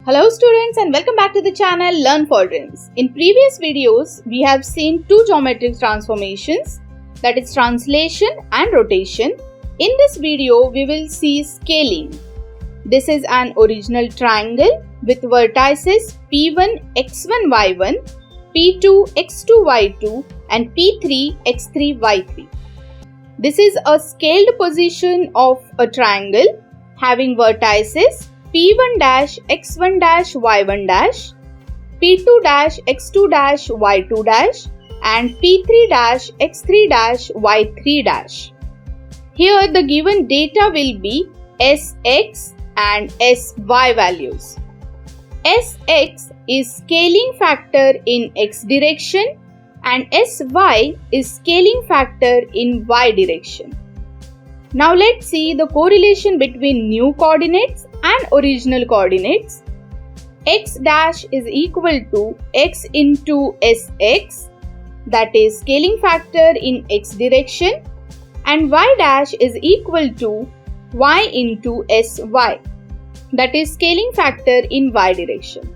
Hello students and welcome back to the channel Learn for Dreams. In previous videos, we have seen two geometric transformations, that is translation and rotation. In this video, we will see scaling. This is an original triangle with vertices P1 x1 y1, P2 x2 y2 and P3 x3 y3. This is a scaled position of a triangle having vertices P1 dash x1 dash y1 dash, P2 dash x2 dash y2 dash and P3 dash x3 dash y3 dash. Here the given data will be Sx and Sy values. Sx is scaling factor in x direction and Sy is scaling factor in y direction. Now let's see the correlation between new coordinates and original coordinates. X dash is equal to x into Sx, that is scaling factor in x direction, and y dash is equal to y into Sy, that is scaling factor in y direction.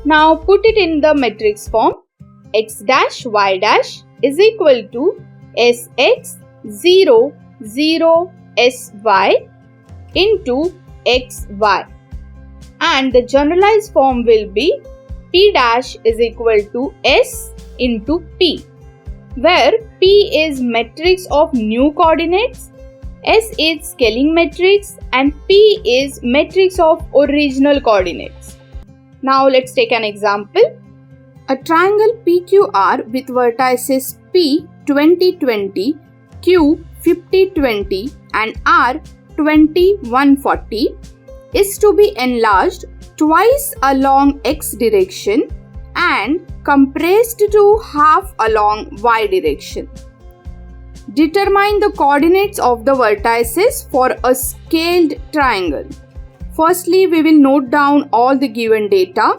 Now put it in the matrix form. X dash y dash is equal to Sx 0 0 Sy into xy, and the generalized form will be P dash is equal to S into P, where P is matrix of new coordinates, S is scaling matrix and P is matrix of original coordinates. Now let's take an example. A triangle PQR with vertices P 20 20, Q 50 20 and R 20 140 is to be enlarged twice along x direction and compressed to half along y direction. Determine the coordinates of the vertices for a scaled triangle. Firstly, we will note down all the given data.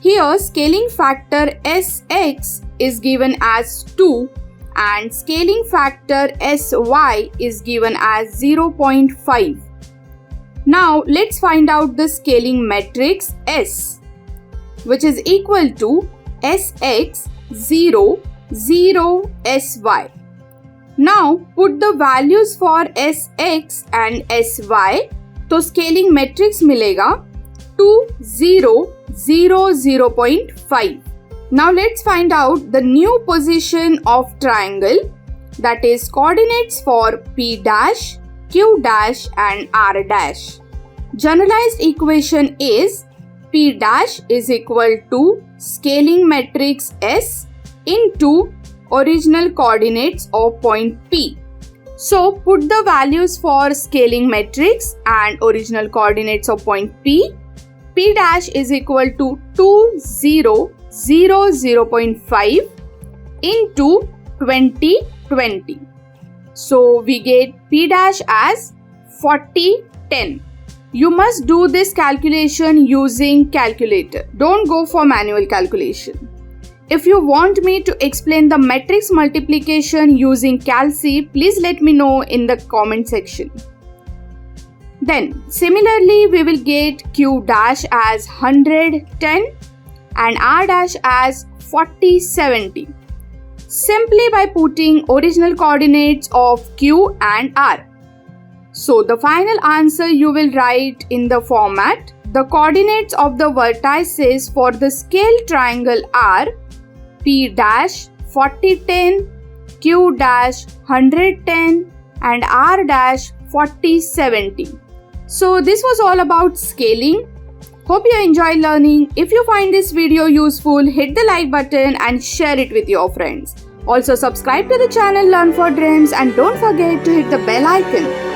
Here, scaling factor Sx is given as 2 and scaling factor Sy is given as 0.5. Now let's find out the scaling matrix S, which is equal to Sx 0 0 Sy. Now put the values for Sx and Sy. तो scaling matrix मिलेगा 2 0 0 0.5. Now let's find out the new position of triangle, that is coordinates for P dash, Q dash and R dash. Generalized equation is P dash is equal to scaling matrix S into original coordinates of point P. So put the values for scaling matrix and original coordinates of point P. P dash is equal to 2 0 0 0.5 into 20 20. So we get P dash as 40 10. You must do this calculation using calculator. Don't go for manual calculation. If you want me to explain the matrix multiplication using Calc, please let me know in the comment section. Then similarly we will get Q dash as 100 10 and R dash as 40 70, simply by putting original coordinates of Q and R. So the final answer you will write in the format: the coordinates of the vertices for the scaled triangle are P dash 40 10, Q dash 100 10 and R dash 40 70. So this was all about scaling. Hope you enjoy learning. If you find this video useful, hit the like button and share it with your friends. Also subscribe to the channel Learn for Dreams and don't forget to hit the bell icon.